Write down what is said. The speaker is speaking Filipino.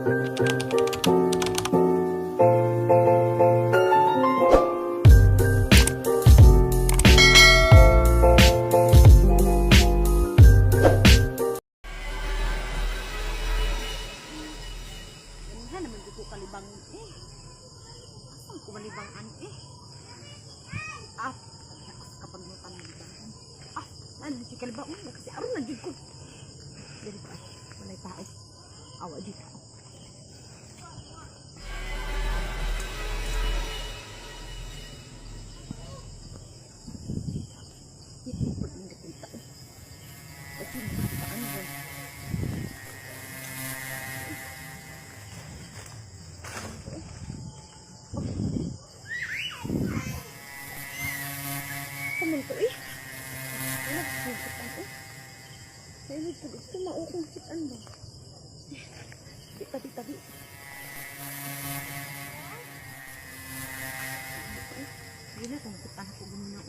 Kalibang asal ko malibangan kapag mutan malibangan ano si kalibang kasi aron na jud ko dili pa walay tao awa jud ko ito pud ning kita kasi ano ba ito ano hugutan ano ito maukong sitan ba tabi hindi na kung kita ako gumina